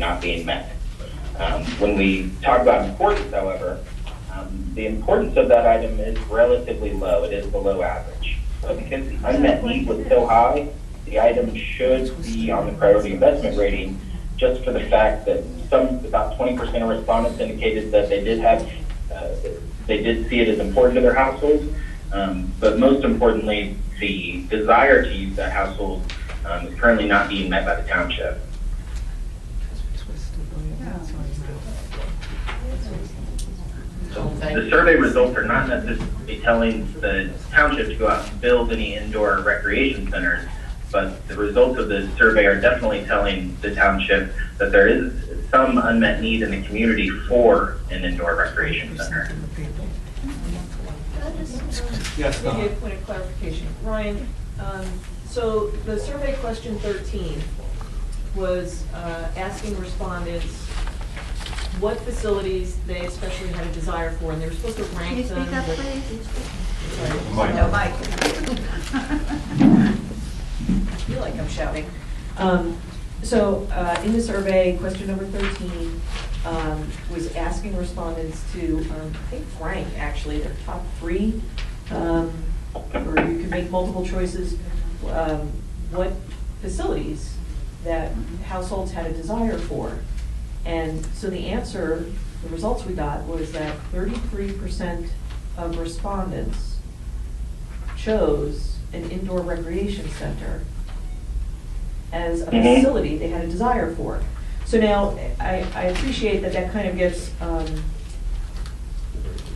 not being met. When we talk about importance, however, the importance of that item is relatively low. It is below average. So because the unmet need was so high, the item should be on the priority investment rating, just for the fact that about 20% of respondents indicated that they did see it as important to their household. But most importantly, the desire to use that household is currently not being met by the township. So the survey results are not necessarily telling the township to go out and build any indoor recreation centers, but the results of the survey are definitely telling the township that there is some unmet need in the community for an indoor recreation center. Yes, give you a point of clarification. Ryan, so the survey question 13 was asking respondents what facilities they especially had a desire for, and they were supposed to rank them. Can you speak up, please? Sorry. No, Mike. I feel like I'm shouting. So in the survey, question number 13 was asking respondents to, I think, rank actually their top 3, or you can make multiple choices, what facilities that households had a desire for. And so the answer, the results we got was that 33% of respondents chose an indoor recreation center as a facility they had a desire for. So now, I appreciate that kind of gets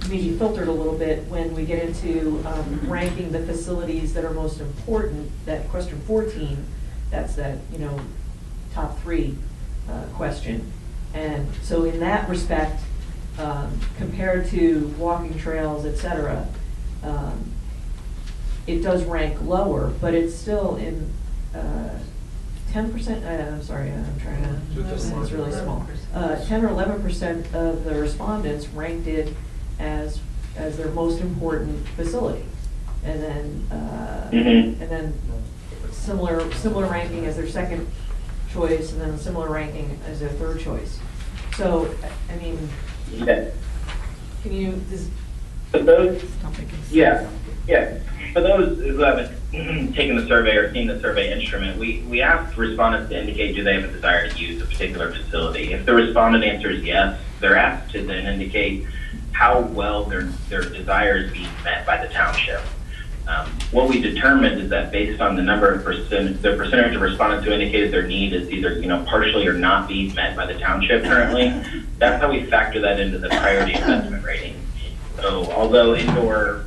maybe filtered a little bit when we get into ranking the facilities that are most important. That question 14, that's that, top 3 question. And so in that respect, compared to walking trails, et cetera, it does rank lower, but it's still in 10%, I'm sorry, I'm trying to, it's really small. 10 or 11% of the respondents ranked it as their most important facility. And then similar ranking as their second choice, and then a similar ranking as their third choice. So, I mean, Yeah. can you For those, yeah. For those who haven't taken the survey or seen the survey instrument, we asked respondents to indicate do they have a desire to use a particular facility. If the respondent answers yes, they're asked to then indicate how well their desire is being met by the township. What we determined is that based on the number of the percentage of respondents who indicated their need is either partially or not being met by the township currently, that's how we factor that into the priority investment rating. So although indoor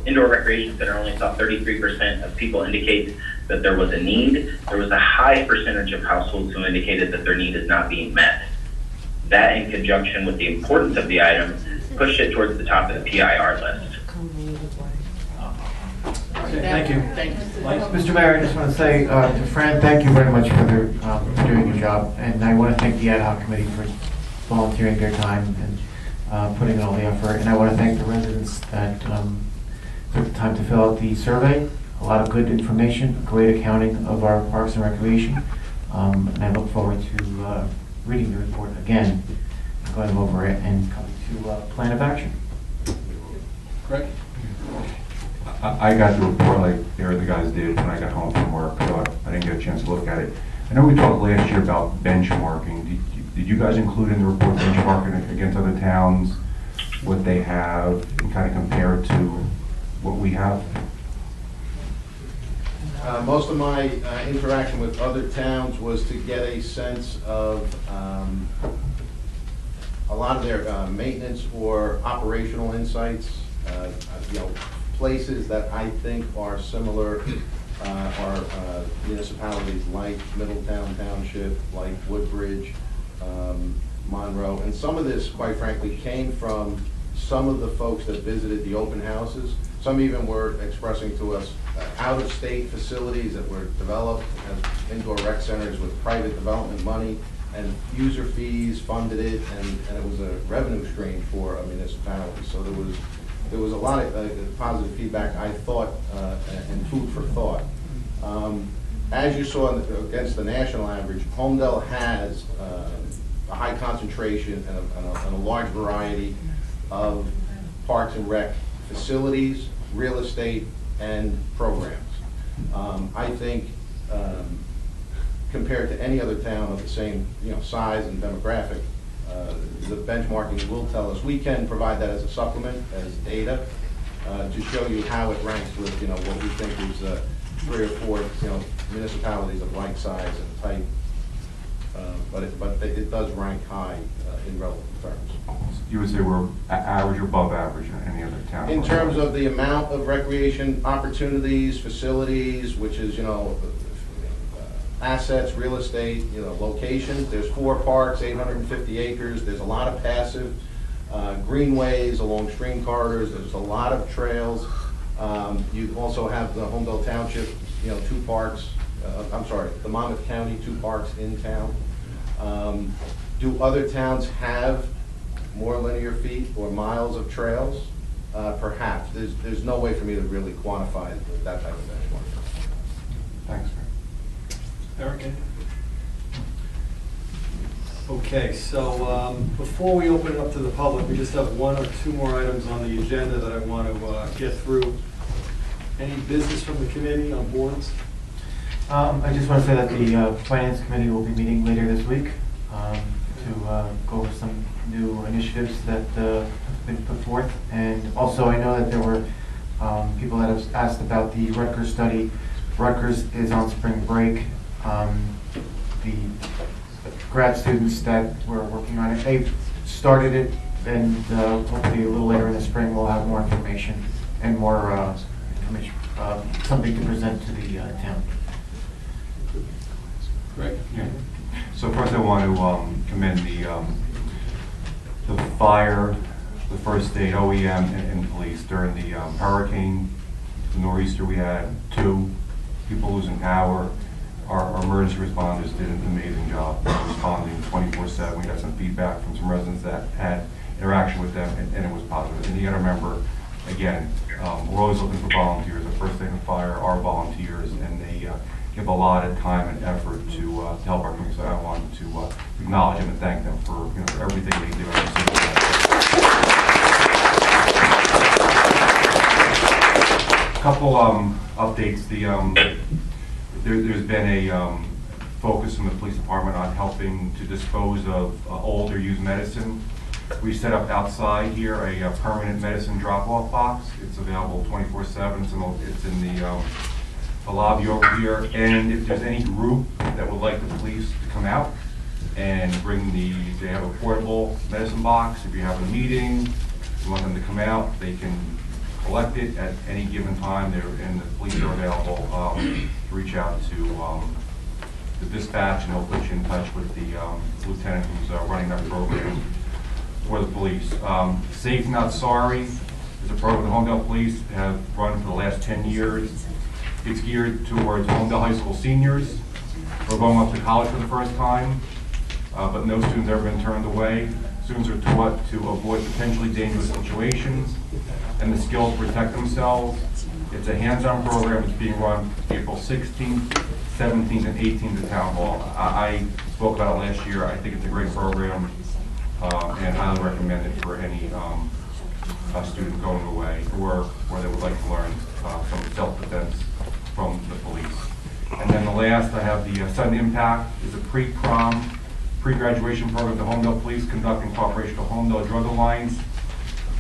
recreation center only saw 33% of people indicate that there was a need, there was a high percentage of households who indicated that their need is not being met. That, in conjunction with the importance of the item, pushed it towards the top of the PIR list. Okay, thank you. Mr. Mayor, I just want to say to Fran, thank you very much for doing your job. And I want to thank the ad hoc committee for volunteering their time and putting in all the effort. And I want to thank the residents that took the time to fill out the survey. A lot of good information, great accounting of our parks and recreation. And I look forward to reading the report again, going over it, and coming to a plan of action. Greg? I got the report like the other guys did when I got home from work, so I didn't get a chance to look at it. I know we talked last year about benchmarking. Did you guys include in the report benchmarking against other towns, what they have, and kind of compare it to what we have? Most of my interaction with other towns was to get a sense of a lot of their maintenance or operational insights. Places that I think are similar are municipalities like Middletown Township, like Woodbridge, Monroe, and some of this, quite frankly, came from some of the folks that visited the open houses. Some even were expressing to us out-of-state facilities that were developed as indoor rec centers with private development money, and user fees funded it, and it was a revenue stream for a municipality. So there was a lot of positive feedback, I thought, and food for thought. As you saw against the national average, Homedale has a high concentration and a large variety of parks and rec facilities, real estate, and programs. I think compared to any other town of the same size and demographic, the benchmarking will tell us. We can provide that as a supplement, as data, to show you how it ranks with what we think is 3 or 4 municipalities of like size and type. But it does rank high in relative terms. You would say we're average or above average in any other town? In terms of the amount of recreation opportunities, facilities, which is, assets, real estate, locations, there's 4 parks, 850 acres, there's a lot of passive greenways along stream corridors, there's a lot of trails. You also have the Homedale Township, 2 parks, the Monmouth County, 2 parks in town. Do other towns have more linear feet or miles of trails? Perhaps. There's no way for me to really quantify that type of benchmark. Thanks, Mayor. Eric? Okay, so before we open it up to the public, we just have 1 or 2 more items on the agenda that I want to get through. Any business from the committee on boards? I just want to say that the Finance Committee will be meeting later this week to go over some new initiatives that have been put forth. And also, I know that there were people that have asked about the Rutgers study. Rutgers is on spring break. The grad students that were working on it, they've started it, and hopefully a little later in the spring we'll have more information and more information, something to present to the town. Great. Yeah. So first I want to commend the fire, the first aid, OEM, and police during the hurricane, the nor'easter. We had 2 people losing power. Our emergency responders did an amazing job responding 24/7. We got some feedback from some residents that had interaction with them, and it was positive. And you got to remember, again, we're always looking for volunteers. The first aid and fire are volunteers, and they give a lot of time and effort to help our community. So I wanted to acknowledge them and thank them for for everything they do every single day. A couple updates. There's been a focus in the police department on helping to dispose of older used medicine. We set up outside here a permanent medicine drop-off box. It's available 24/7. It's in the lobby over here. And if there's any group that would like the police to come out and bring they have a portable medicine box. If you have a meeting, you want them to come out, they can collect it at any given time. And the police are available to reach out to the dispatch, and they'll put you in touch with the lieutenant who's running that program for the police. Safe Not Sorry is a program the Homedale Police have run for the last 10 years. It's geared towards Homedale High School seniors who are going up to college for the first time, but no student's ever been turned away. Students are taught to avoid potentially dangerous situations and the skills to protect themselves. It's a hands-on program. It's being run April 16th, 17th, and 18th at Town Hall. I spoke about it last year. I think it's a great program, and highly recommend it for any student going away or where they would like to learn some self-defense from the police. And then the last, I have the Sudden Impact is a pre-prom, pre-graduation program the Homedale Police conduct in cooperation with the Homedale Drug Alliance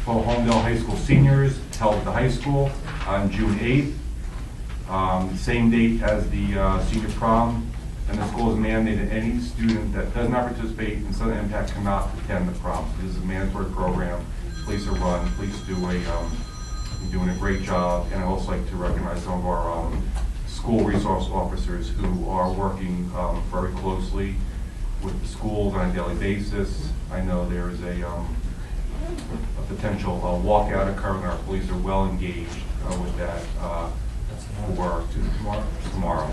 for Homedale High School seniors, held at the high school on June 8th. Same date as the senior prom, and the school has mandated any student that does not participate in Sudden Impact cannot attend the prom. This is a mandatory program. Police are run. Police doing a great job, and I'd also like to recognize some of our school resource officers who are working very closely with the schools on a daily basis. I know there is a potential walkout occurring. Our police are well engaged with that for tomorrow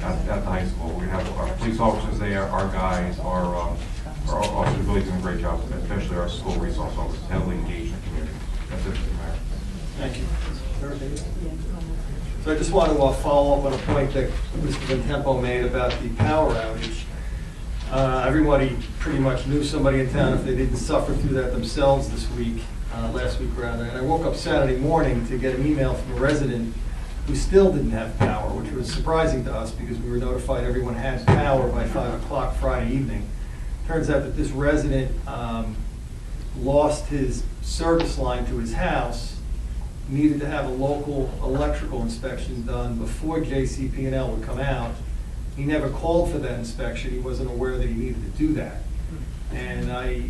at the high school. We have our police officers there, our guys, our officers really doing a great job, especially our school resource officers, heavily engaged in the community. That's it, Mr. Mayor. Thank you. So I just want to follow up on a point that Mr. Vintempo made about the power outage. Everybody pretty much knew somebody in town if they didn't suffer through that themselves this week, last week rather. And I woke up Saturday morning to get an email from a resident who still didn't have power, which was surprising to us because we were notified everyone had power by 5 o'clock Friday evening. Turns out that this resident lost his service line to his house, needed to have a local electrical inspection done before JCPL would come out. He never called for that inspection. He wasn't aware that he needed to do that. And I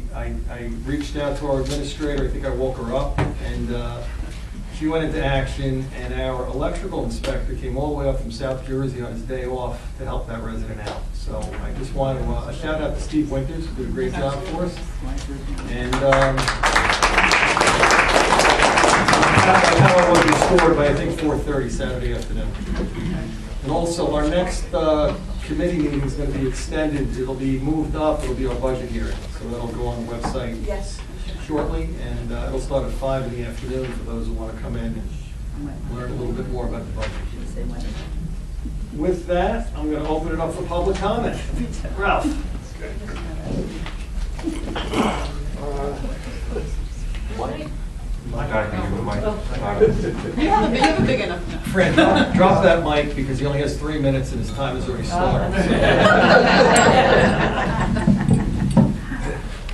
reached out to our administrator. I think I woke her up, and she went into action, and our electrical inspector came all the way up from South Jersey on his day off to help that resident out. So I just want to shout out to Steve Winters, who did a great job for us. And power was restored by, I think, 4:30 Saturday afternoon. And also, our next committee meeting is going to be extended. It'll be moved up. It'll be our budget hearing. So that'll go on the website shortly, and it'll start at 5 in the afternoon for those who want to come in and learn a little bit more about the budget. With that, I'm going to open it up for public comment. Ralph. My guy can give it my. You have a big enough. Fred, drop that mic because he only has 3 minutes and his time has already started.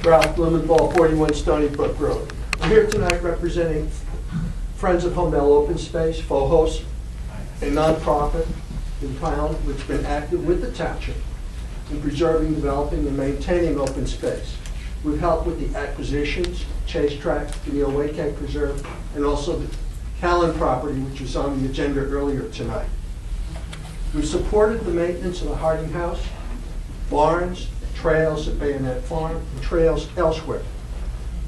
Ralph Blumenthal, 41 Stony Brook Road. I'm here tonight representing Friends of Homel Open Space, FOHOS, a nonprofit in town which has been active with the township in preserving, developing, and maintaining open space. We've helped with the acquisitions, Chase Track, the Neil Waycake Preserve, and also the Callan property, which was on the agenda earlier tonight. We've supported the maintenance of the Harding House, barns, trails at Bayonet Farm, and trails elsewhere.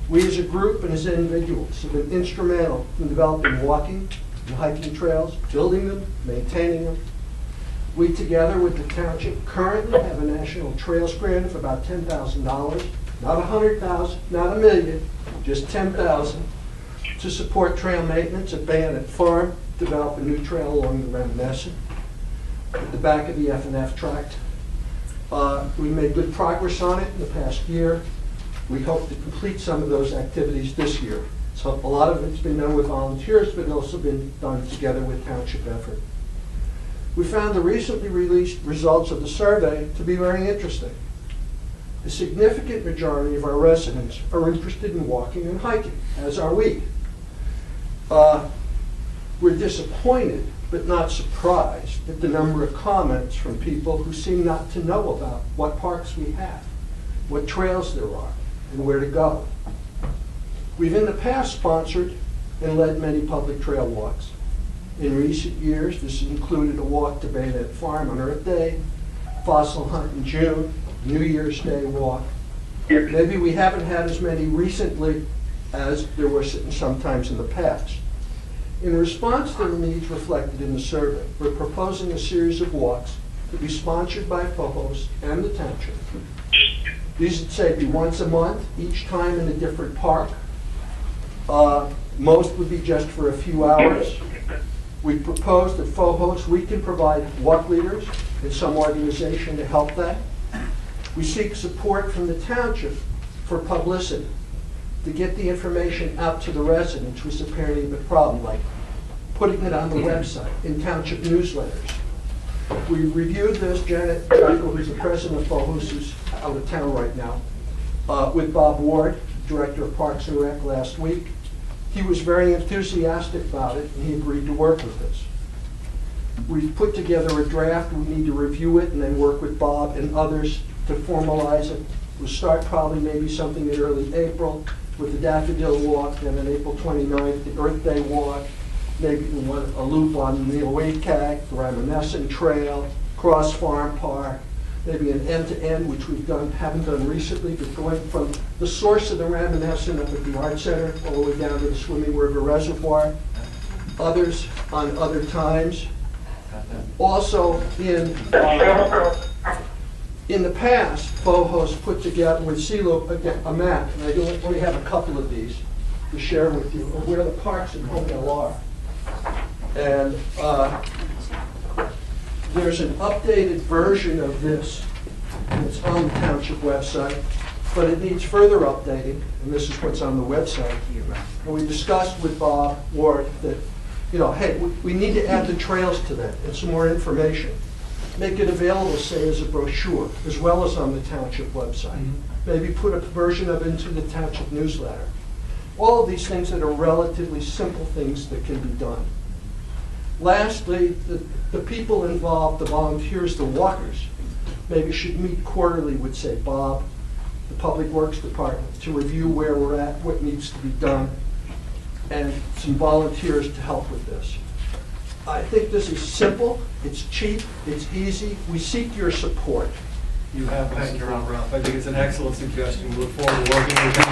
We as a group and as individuals have been instrumental in developing walking and hiking trails, building them, maintaining them. We together with the township currently have a national trails grant of about $10,000, not 100,000, not a million, just 10,000 to support trail maintenance at Bayonet Farm, develop a new trail along the Reminiscent at the back of the F&F tract. We made good progress on it in the past year. We hope to complete some of those activities this year. So a lot of it's been done with volunteers, but also been done together with township effort. We found the recently released results of the survey to be very interesting. A significant majority of our residents are interested in walking and hiking, as are we. We're disappointed, but not surprised, at the number of comments from people who seem not to know about what parks we have, what trails there are, and where to go. We've in the past sponsored and led many public trail walks. In recent years, this has included a walk to Bayonet Farm on Earth Day, Fossil Hunt in June, New Year's Day walk. Maybe we haven't had as many recently as there were sometimes in the past. In response to the needs reflected in the survey, we're proposing a series of walks to be sponsored by FOHOS and the township. These would say be once a month, each time in a different park. Most would be just for a few hours. We propose that FOHOS, we can provide walk leaders and some organization to help that. We seek support from the township for publicity, to get the information out to the residents with apparently the problem, like putting it on the website, in township newsletters. We reviewed this, Janet Jocko, who's the president of FOHOS, who's out of town right now, with Bob Ward, director of Parks and Rec, last week. He was very enthusiastic about it, and he agreed to work with us. We've put together a draft. We need to review it and then work with Bob and others to formalize it. We'll start probably maybe something in early April with the Daffodil Walk, then on April 29th, the Earth Day Walk, maybe a loop on Neil Waycake, the Reminiscent Trail, Cross Farm Park, maybe an end-to-end, which we've haven't done recently, but going from the source of the Reminiscent up at the Art Center all the way down to the Swimming River Reservoir. Others on other times. Also, in the past, FOHOS put together with CILU a map, and I only have a couple of these to share with you, of where the parks in Homedale are. And there's an updated version of this that's on the township website, but it needs further updating, and this is what's on the website. And we discussed with Bob Ward that, you know, hey, we need to add the trails to that and some more information. Make it available, say, as a brochure, as well as on the township website. Maybe put a version of it into the township newsletter. All of these things that are relatively simple things that can be done. Lastly, the people involved, the volunteers, the walkers, maybe should meet quarterly with, say, Bob, the Public Works Department, to review where we're at, what needs to be done, and some volunteers to help with this. I think this is simple, it's cheap, it's easy. We seek your support. You have my support, Ralph. I think it's an excellent suggestion. We look forward to working with you.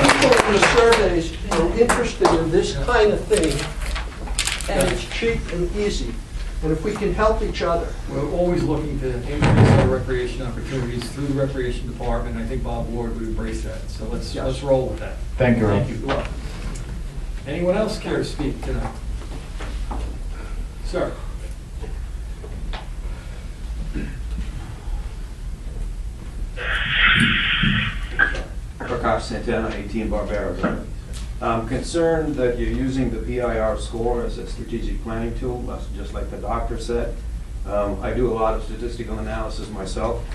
People in the surveys are interested in this kind of thing, and it's cheap and easy. And if we can help each other. We're always looking to increase our recreation opportunities through the Recreation Department. I think Bob Ward would embrace that. So let's roll with that. Thank you, Ralph. Thank you. You're welcome. Anyone else care to speak tonight? Sir. Prakash Santana, 18 Barbera Road. I'm concerned that you're using the PIR score as a strategic planning tool, just like the doctor said. I do a lot of statistical analysis myself.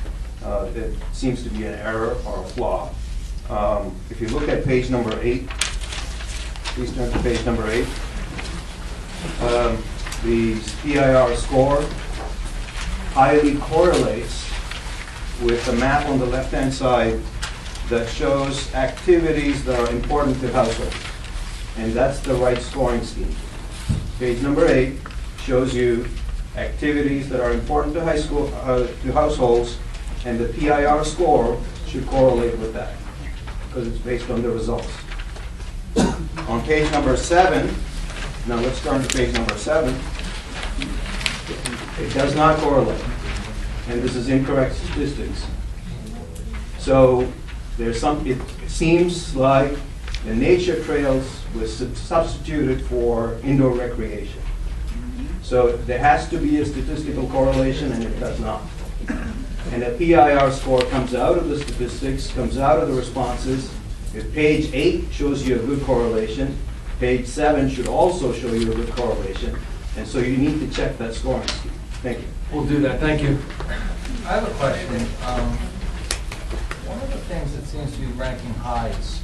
It seems to be an error or a flaw. If you look at page number 8, please turn to page number 8. The PIR score highly correlates with the map on the left-hand side that shows activities that are important to households. And that's the right scoring scheme. Page number 8 shows you activities that are important to households, and the PIR score should correlate with that because it's based on the results. On page number 7, now let's turn to page number 7. It does not correlate, and this is incorrect statistics. So it seems like the nature trails was substituted for indoor recreation. So there has to be a statistical correlation, and it does not. And the PIR score comes out of the statistics, comes out of the responses. If page 8 shows you a good correlation, page 7 should also show you a good correlation. And so you need to check that scoring scheme. Thank you. We'll do that. Thank you. I have a question. One of the things that seems to be ranking high is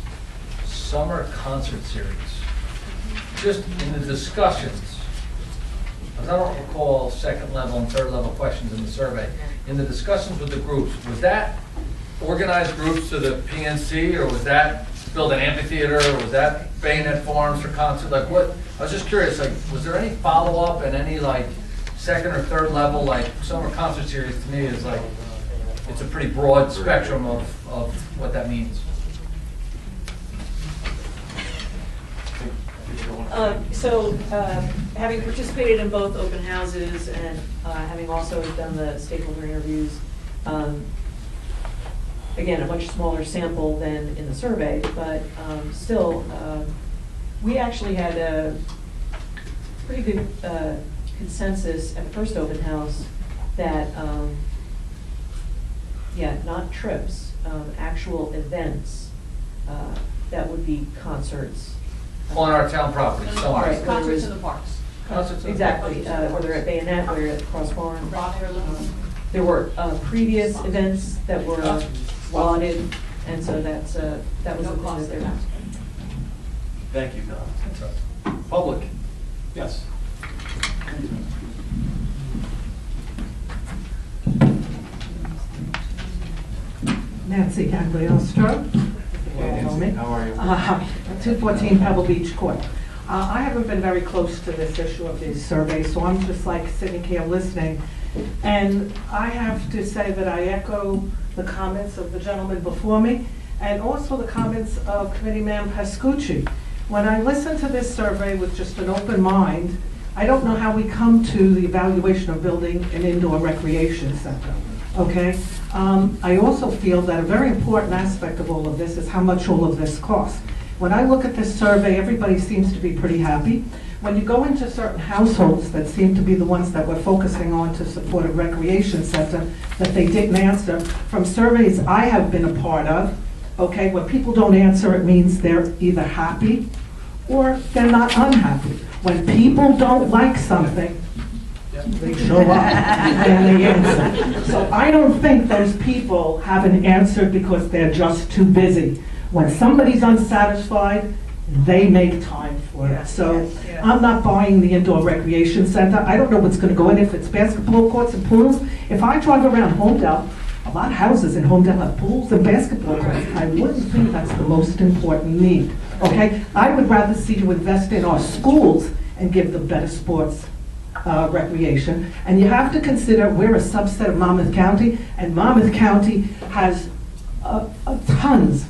summer concert series. Just in the discussions, as I don't recall second level and third level questions in the survey, in the discussions with the groups, was that organized groups to the PNC, or was that build an amphitheater, or was that bayonet farms for concert? Like what? I was just curious. Like, was there any follow up and any like second or third level? Like summer concert series to me is like it's a pretty broad spectrum of what that means. Having participated in both open houses and having also done the stakeholder interviews, again, a much smaller sample than in the survey, but still, we actually had a pretty good consensus at the first open house that, not trips, actual events that would be concerts. On our town property, somewhere. Right. Concerts in the parks. Concerts in the Exactly, parks. whether at Bayonet, whether at Cross Farm. Rockford. There were previous events that were lauded, and so that was No the thing cost that there. Thank you. Public. Yes. Nancy Cagliostro. How are you? 214 Pebble Beach Court. I haven't been very close to this issue of these surveys, so I'm just like sitting here listening. And I have to say that I echo the comments of the gentleman before me and also the comments of Committeeman Pascucci. When I listen to this survey with just an open mind, I don't know how we come to the evaluation of building an indoor recreation center, okay? I also feel that a very important aspect of all of this is how much all of this costs. When I look at this survey, everybody seems to be pretty happy. When you go into certain households that seem to be the ones that we're focusing on to support a recreation center, that they didn't answer, from surveys I have been a part of, okay, when people don't answer, it means they're either happy or they're not unhappy. When people don't like something, they show up and they answer. So I don't think those people haven't answered because they're just too busy. When somebody's unsatisfied, they make time for it. So I'm not buying the indoor recreation center. I don't know what's going to go in, if it's basketball courts and pools. If I drive around Homedale, a lot of houses in Homedale have pools and basketball courts. I wouldn't think that's the most important need. Okay? I would rather see you invest in our schools and give them better sports recreation. And you have to consider we're a subset of Monmouth County, and Monmouth County has tons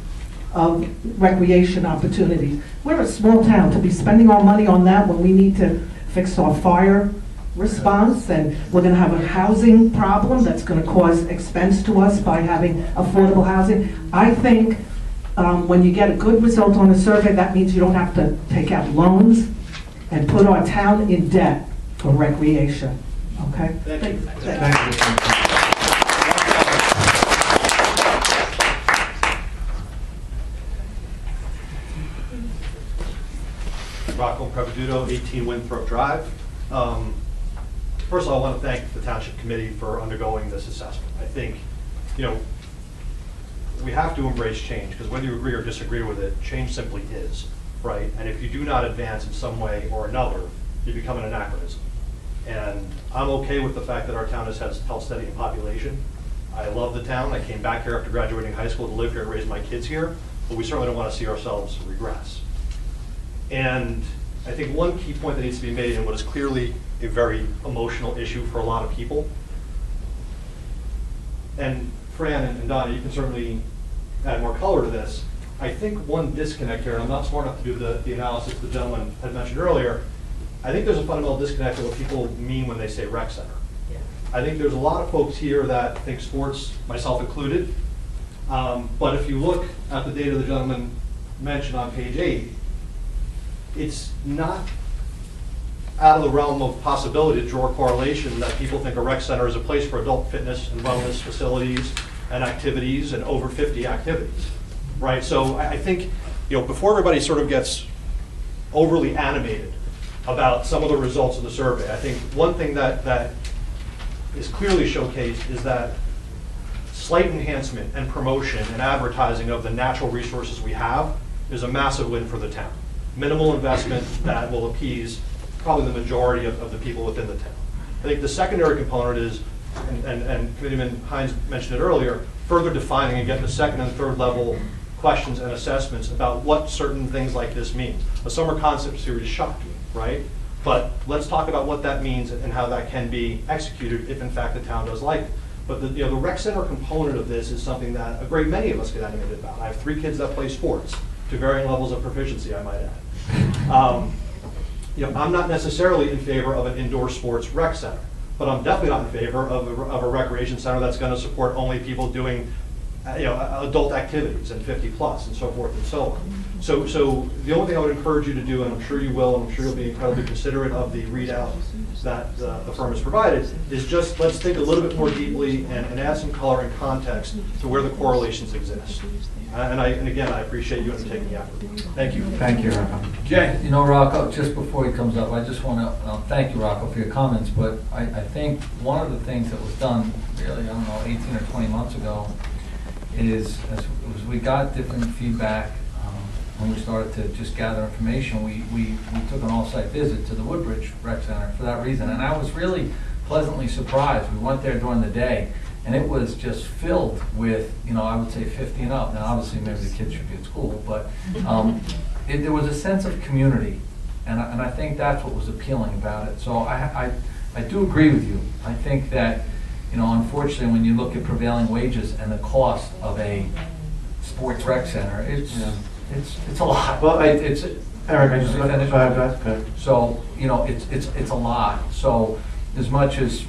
of recreation opportunities. We're a small town to be spending our money on that when we need to fix our fire response, and we're going to have a housing problem that's going to cause expense to us by having affordable housing. I think when you get a good result on a survey, that means you don't have to take out loans and put our town in debt for recreation. Okay? Thank you. Thank you. Rocco Preveduto, 18 Winthrop Drive. First of all, I want to thank the Township Committee for undergoing this assessment. I think, we have to embrace change, because whether you agree or disagree with it, change simply is, right? And if you do not advance in some way or another, you become an anachronism. And I'm okay with the fact that our town has held steady in population. I love the town. I came back here after graduating high school to live here and raise my kids here, but we certainly don't want to see ourselves regress. And I think one key point that needs to be made, in what is clearly a very emotional issue for a lot of people, and Fran and Donna, you can certainly add more color to this. I think one disconnect here, and I'm not smart enough to do the analysis the gentleman had mentioned earlier, I think there's a fundamental disconnect of what people mean when they say rec center. Yeah. I think there's a lot of folks here that think sports, myself included, but if you look at the data the gentleman mentioned on page 8, it's not out of the realm of possibility to draw a correlation that people think a rec center is a place for adult fitness and wellness facilities and activities and over 50 activities, right? So I think, before everybody sort of gets overly animated about some of the results of the survey, I think one thing that is clearly showcased is that slight enhancement and promotion and advertising of the natural resources we have is a massive win for the town. Minimal investment that will appease probably the majority of the people within the town. I think the secondary component is, and Committeeman Hines mentioned it earlier, further defining and getting the second and third level questions and assessments about what certain things like this mean. A summer concept series shocked me, right? But let's talk about what that means and how that can be executed if in fact the town does like it. But the rec center component of this is something that a great many of us get animated about. I have 3 kids that play sports to varying levels of proficiency, I might add. I'm not necessarily in favor of an indoor sports rec center, but I'm definitely not in favor of a recreation center that's going to support only people doing adult activities and 50 plus and so forth and so on. So the only thing I would encourage you to do, and I'm sure you will, and I'm sure you'll be incredibly considerate of the readout that the firm has provided, is just let's think a little bit more deeply and add some color and context to where the correlations exist. And again, I appreciate you undertaking the effort. Thank you. Thank you, Rocco. Jay? Rocco, just before he comes up, I just want to thank you, Rocco, for your comments, but I think one of the things that was done really, 18 or 20 months ago is as we got different feedback when we started to just gather information, we took an all-site visit to the Woodbridge Rec Center for that reason, and I was really pleasantly surprised. We went there during the day, and it was just filled with, I would say 50 and up. Now, obviously, maybe the kids should be at school, but there was a sense of community, and I think that's what was appealing about it. So I do agree with you. I think that, unfortunately, when you look at prevailing wages and the cost of a sports rec center, it's a lot. Well, it's Eric, I just finish. So it's a lot. So as much as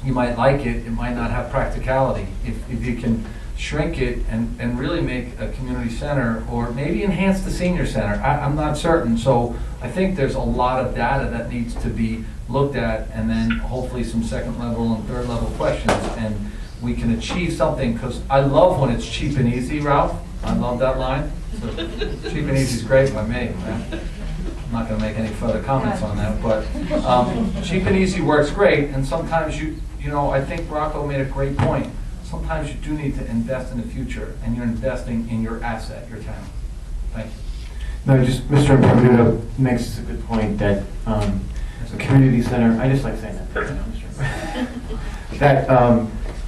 you might like it, it might not have practicality. If you can shrink it and really make a community center, or maybe enhance the senior center. I'm not certain. So I think there's a lot of data that needs to be looked at, and then hopefully some second level and third level questions, and we can achieve something, because I love when it's cheap and easy, Ralph. I love that line. So cheap and easy is great by me. Right? I'm not going to make any further comments on that, but cheap and easy works great, and sometimes you know, I think Rocco made a great point. Sometimes you do need to invest in the future, and you're investing in your asset, your town. Thank you. No, just Mr. Improviso makes a good point that the community center, I just like saying that, that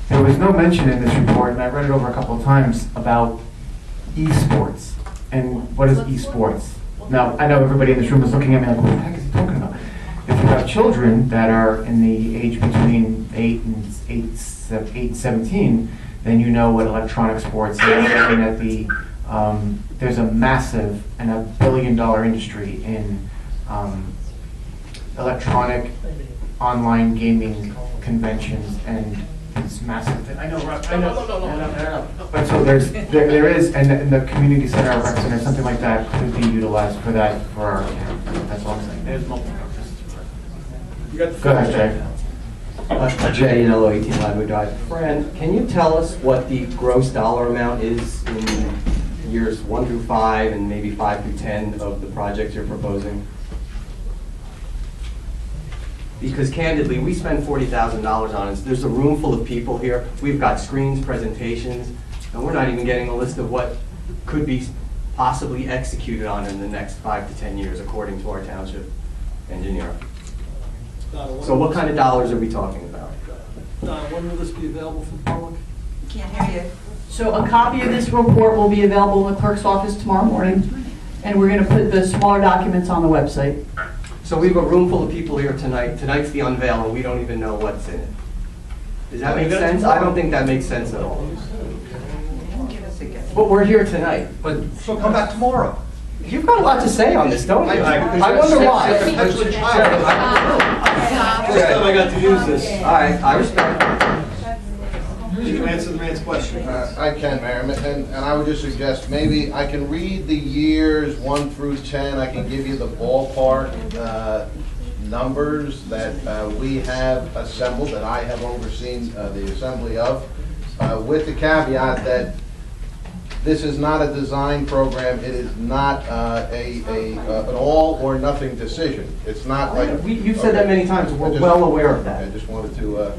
there was no mention in this report, and I read it over a couple of times, about esports. And what is esports? Now, I know everybody in this room is looking at me like, what the heck is he talking about? If you have children that are in the age between 8 and 17, then you know what electronic sports is, and that there's a massive and $1 billion industry in electronic online gaming conventions, and it's massive. I know, I know. But so there is, and the community center or rec center, something like that, could be utilized for that, for our town. That's all I'm saying. There's multiple purposes. Go ahead, Jay. Jay, 18 Ladwood Drive. Fran, can you tell us what the gross dollar amount is in years 1 through 5 and maybe 5 through 10 of the projects you're proposing? Because candidly, we spend $40,000 on it. There's a room full of people here. We've got screens, presentations, and we're not even getting a list of what could be possibly executed on in the next 5 to 10 years, according to our township engineer. So what kind of dollars are we talking about? When will this be available for the public? Can't hear you. So a copy of this report will be available in the clerk's office tomorrow morning, and we're going to put the smaller documents on the website. So we have a room full of people here tonight. Tonight's the unveil, and we don't even know what's in it. Does that make sense? I don't think that makes sense at all. But we're here tonight. So come back tomorrow. You've got a lot to say on this, don't you? I wonder why. First time I got to use this. All right, I respect it. You can answer the man's question. I can, Mayor, and I would just suggest maybe I can read the years 1 through 10. I can give you the ballpark numbers that we have assembled, that I have overseen the assembly of, with the caveat that this is not a design program. It is not an all or nothing decision. It's not like You've said that many times. We're well aware of that. I just wanted to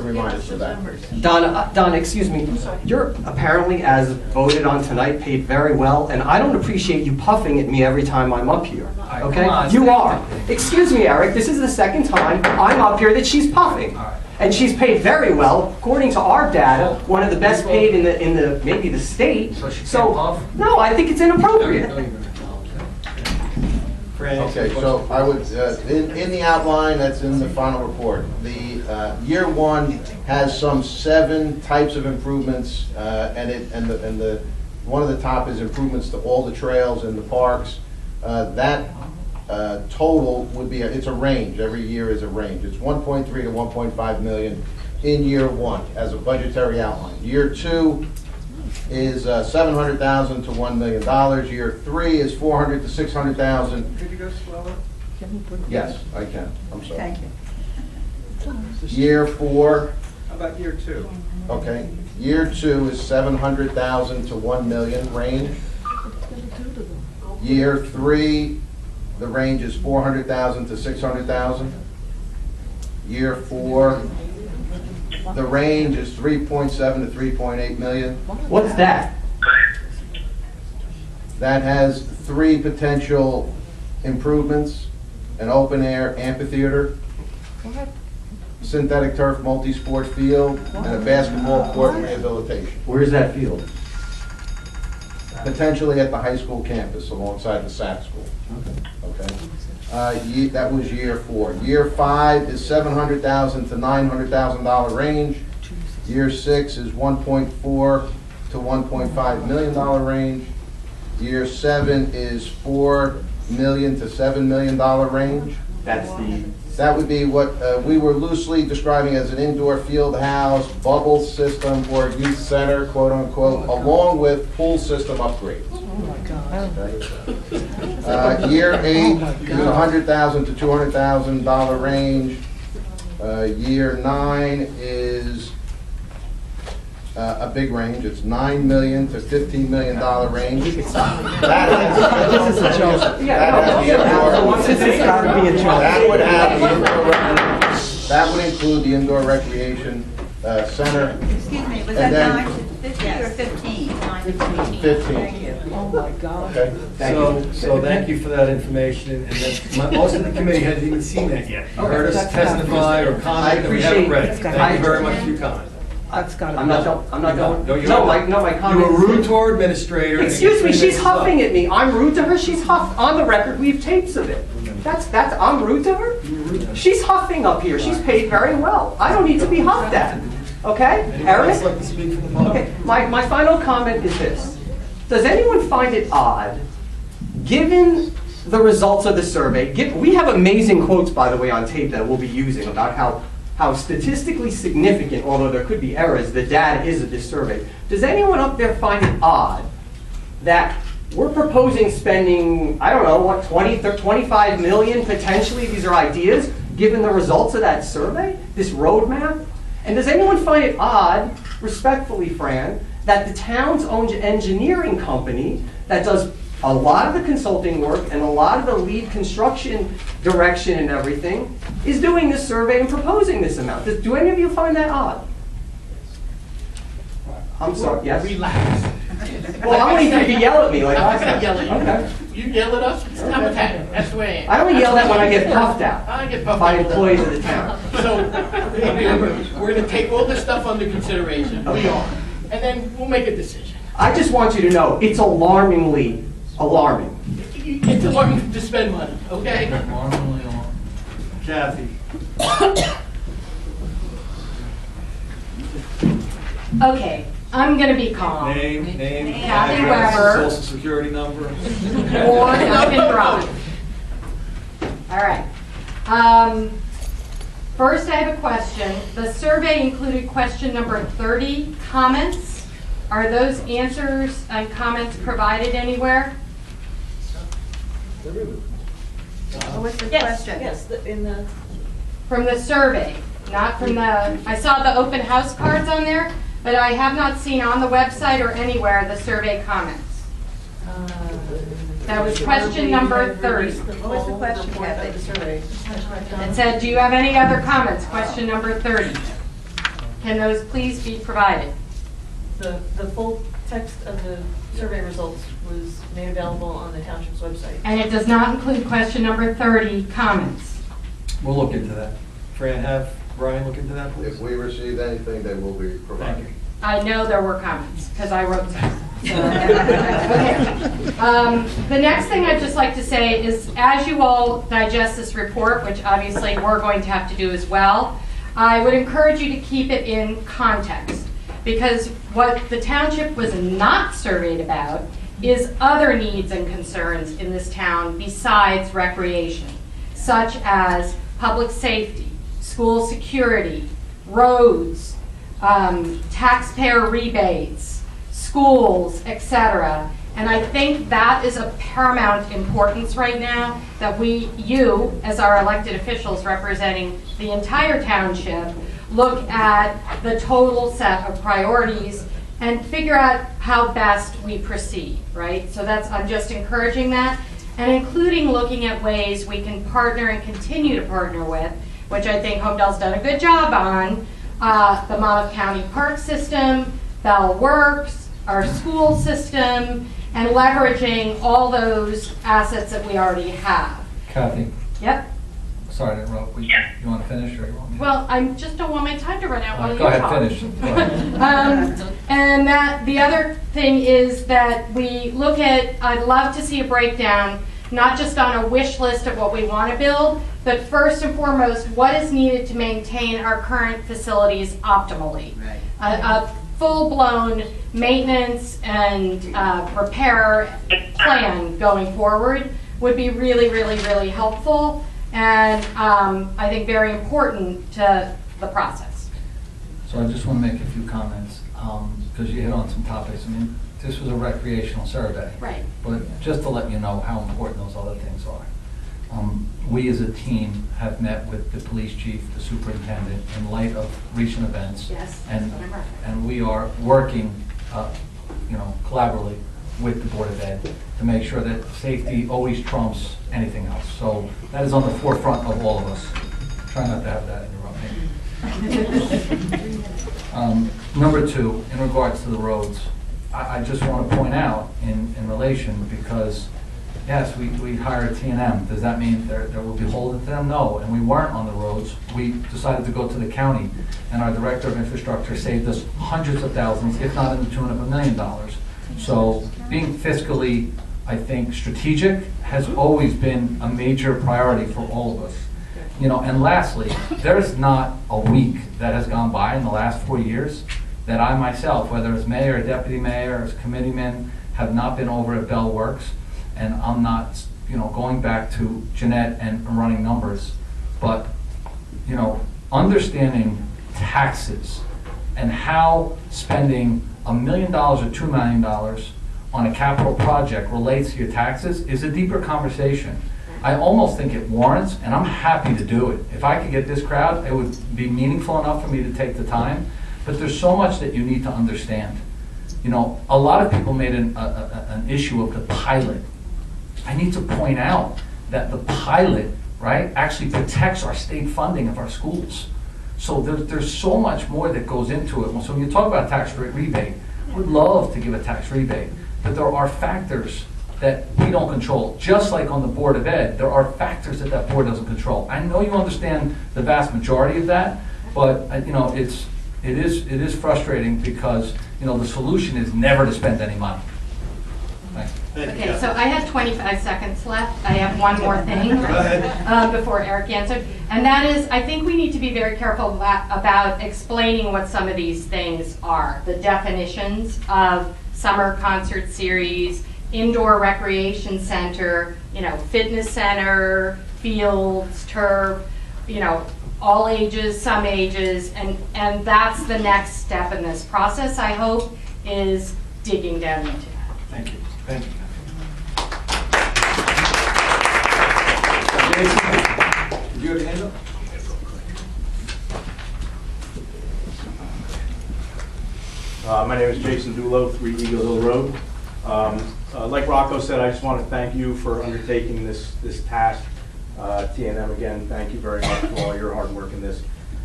remind us of that. Don, excuse me. You're apparently, as voted on tonight, paid very well, and I don't appreciate you puffing at me every time I'm up here. Okay? You are. Excuse me, Eric. This is the second time I'm up here that she's puffing. And she's paid very well, according to our data, one of the best paid in the maybe the state. So she can't puff? No, I think it's inappropriate. Okay, so I would, in the outline that's in the final report, the year 1 has some 7 types of improvements, and one of the top is improvements to all the trails in the parks. That total would be, it's a range, every year is a range. It's 1.3 to 1.5 million in year 1 as a budgetary outline. Year 2 is $700,000 to $1 million. Year 3 is $400,000 to $600,000. Could you go slower? Yes, I can. I'm sorry. Thank you. Year 4. How about year 2? Okay. Year 2 is $700,000 to $1 million range. Year 3, the range is $400,000 to $600,000. Year 4, the range is 3.7 to 3.8 million. What's that? That has 3 potential improvements: an open-air amphitheater, synthetic turf multi-sport field, and a basketball court rehabilitation. Where's that field? Potentially at the high school campus alongside the SAC school. Okay. That was year 4. Year 5 is $700,000 to $900,000 range. Year 6 is $1.4 to $1.5 million range. Year 7 is $4 million to $7 million range. That's the That would be what we were loosely describing as an indoor field house, bubble system, or youth center, quote unquote, along with pool system upgrades. Year 8 is $100,000 to $200,000 range. Year 9 is a big range. It's $9 million to $15 million range. You could stop. This is a joke. That would include the indoor recreation center. Excuse me, was And that then- 9 to 50 or 15? 15. Thank you. Oh, my God. Okay. So thank you for that information, and most of the committee hasn't even seen that yet. You heard us testify or comment, and we haven't read it. Thank you very much for your comment. That's gotta be. I'm not going. No, you're No, not. my You comment. were rude to our administrator. and Excuse me, you she's messed up. huffing at me. I'm rude to her, she's huffed. On the record, we have tapes of it. I'm rude to her? She's huffing up here. She's paid very well. I don't need to be huffed at. Okay? Anyone Eric? else like to speak for the public? Okay, my final comment is this. Does anyone find it odd, given the results of the survey, we have amazing quotes, by the way, on tape that we'll be using about how statistically significant, although there could be errors, the data is of this survey. Does anyone up there find it odd that we're proposing spending, I don't know, what, 25 million potentially, these are ideas, given the results of that survey, this roadmap? And does anyone find it odd, respectfully, Fran, that the town's own engineering company that does a lot of the consulting work and a lot of the lead construction direction and everything is doing this survey and proposing this amount? Do any of you find that odd? I'm sorry, yes? Relax. Well, I don't need you to yell at me like I'm last not time. yelling at you. Okay. You yell at us, I'm attacking. That's the way I am. I only yell at when I get puffed at I get puffed by out. employees of the town. So, we're gonna take all this stuff under consideration. We are. And then we'll make a decision. I just want you to know, it's alarmingly alarming. It's alarming to spend money, okay? Kathy. Okay, I'm gonna be calm. Name, Kathy address, Weber. social security number. Ward Duncan Drive. All right. First, I have a question. The survey included question number 30, comments. Are those answers and comments provided anywhere? What's the Yes, question? yes, in the. From the survey, not from the, I saw the open house cards on there, but I have not seen on the website or anywhere the survey comments. That was question number 30. What was the question, Kathy? It said, do you have any other comments? Question number 30. Can those please be provided? The full text of the survey results was made available on the township's website. And it does not include question number 30, comments. We'll look into that. Fran, have Brian look into that, please. If we receive anything, they will be provided. Thank you. I know there were comments, because I wrote them. Okay. The next thing I'd just like to say is, as you all digest this report, which obviously we're going to have to do as well, I would encourage you to keep it in context. Because what the township was not surveyed about is other needs and concerns in this town besides recreation, such as public safety, school security, roads, taxpayer rebates, schools, etc. And I think that is of paramount importance right now, that you, as our elected officials representing the entire township, look at the total set of priorities and figure out how best we proceed, right? So I'm just encouraging that, and including looking at ways we can partner and continue to partner with, which I think Hopedale's done a good job on, the Monmouth County Park System, Bell Works, our school system, and leveraging all those assets that we already have. Kathy, Yep. sorry to interrupt. You want to finish or you want me to? Well, I just don't want my time to run out while you Go ahead, talk. finish. Go ahead. And the other thing is that we look at, I'd love to see a breakdown, not just on a wish list of what we want to build, but first and foremost, what is needed to maintain our current facilities optimally. A full-blown maintenance and repair plan going forward would be really, really, really helpful. and I think very important to the process. So I just want to make a few comments, because you hit on some topics. I mean, this was a recreational survey. Right. But just to let you know how important those other things are. We as a team have met with the police chief, the superintendent, in light of recent events. Yes, And, that's what I'm referencing. and we are working, collaboratively with the Board of Ed to make sure that safety always trumps anything else. So that is on the forefront of all of us. Try not to have that interrupt me. Number two, in regards to the roads, I just want to point out in relation, because yes, we hired T&M. Does that mean there will be holding to them? No, and we weren't on the roads. We decided to go to the county, and our Director of Infrastructure saved us hundreds of thousands, if not in the tune of $1 million. So being fiscally, I think, strategic has always been a major priority for all of us. And lastly, there's not a week that has gone by in the last 4 years that I myself, whether as mayor, or deputy mayor, or as committeeman, have not been over at Bell Works. And I'm not, going back to Jeanette and running numbers, but, understanding taxes and how spending $1 million or $2 million on a capital project relates to your taxes is a deeper conversation. I almost think it warrants, and I'm happy to do it. If I could get this crowd, it would be meaningful enough for me to take the time, but there's so much that you need to understand. A lot of people made an issue of the pilot. I need to point out that the pilot, right, actually protects our state funding of our schools. So there's so much more that goes into it. So when you talk about tax rebate, we'd love to give a tax rebate, but there are factors that we don't control. Just like on the Board of Ed, there are factors that board doesn't control. I know you understand the vast majority of that, but it is frustrating because the solution is never to spend any money. Thanks. Okay, so I had 25 seconds left. I have one more thing before Eric answered. And that is, I think we need to be very careful about explaining what some of these things are. The definitions of summer concert series, indoor recreation center, fitness center, fields, turf, all ages, some ages, and that's the next step in this process, I hope, is digging down into that. Thank you. Thank you. Did you have a hand up? My name is Jason Dulo, 3 Eagle Hill Road. Like Rocco said, I just want to thank you for undertaking this task. T&M, again, thank you very much for all your hard work in this.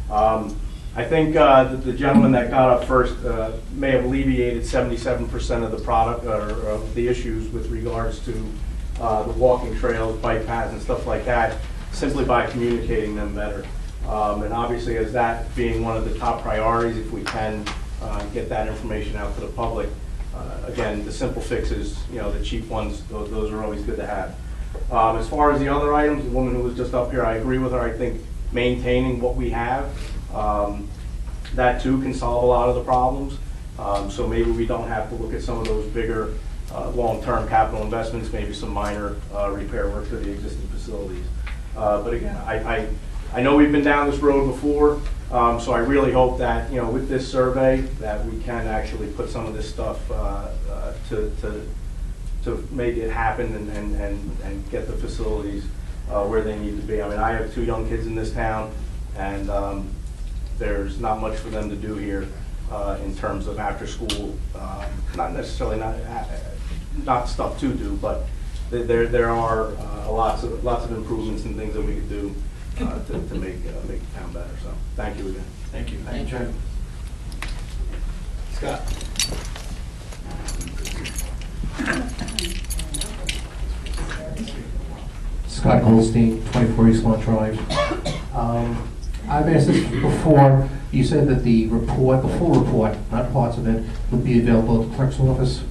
I think the gentleman that got up first may have alleviated 77% of the product or of the issues with regards to the walking trails, bike paths, and stuff like that, simply by communicating them better. And obviously, as that being one of the top priorities, if we can get that information out to the public, again, the simple fixes, the cheap ones, those are always good to have. As far as the other items, the woman who was just up here, I agree with her. I think maintaining what we have, that too can solve a lot of the problems. So maybe we don't have to look at some of those bigger long-term capital investments, maybe some minor repair work to the existing facilities. But again, I know we've been down this road before, so I really hope that, with this survey, that we can actually put some of this stuff to make it happen and get the facilities where they need to be. I mean, I have 2 young kids in this town, and there's not much for them to do here in terms of after school. Not necessarily not stuff to do, but there are lots of improvements and things that we could do to make the town better. So thank you again. Thank you. Thank you, Joe. Scott. Scott Goldstein, 24 East Lawn Drive. I've asked this before. You said that the report, the full report, not parts of it, would be available at the clerk's office.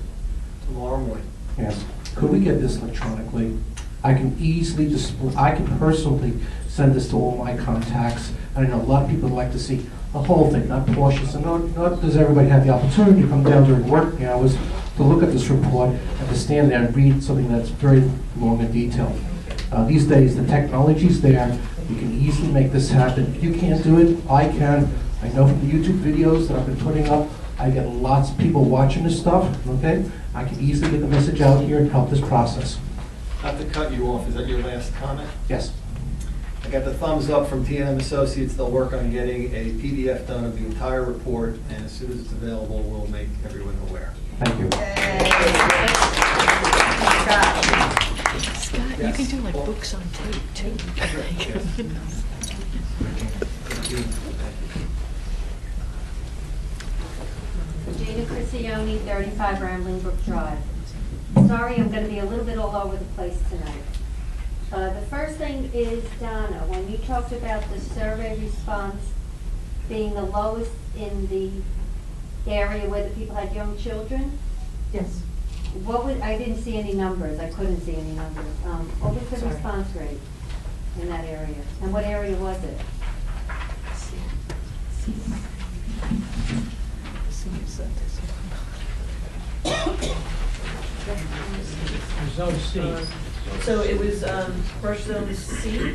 Tomorrow morning. Yes. Could we get this electronically? I can easily display. I can personally send this to all my contacts. I know a lot of people would like to see the whole thing, not portions. And not does everybody have the opportunity to come down during working hours to look at this report and to stand there and read something that's very long and detailed. These days, the technology's there. You can easily make this happen. If you can't do it, I can. I know from the YouTube videos that I've been putting up, I get lots of people watching this stuff, okay? I can easily get the message out here and help this process. Not to cut you off, is that your last comment? Yes. I got the thumbs up from T&M Associates. They'll work on getting a PDF done of the entire report, and as soon as it's available, we'll make everyone aware. Thank you. Scott, you can do like books on tape too. Jada Crisione, 35 Rambling Brook Drive. Sorry, I'm going to be a little bit all over the place tonight. The first thing is, Donna, when you talked about the survey response being the lowest in the area where the people had young children, Yes. I didn't see any numbers, I couldn't see any numbers. What was the Sorry. response rate in that area? And what area was it? Zone C. So it was, brush zone C.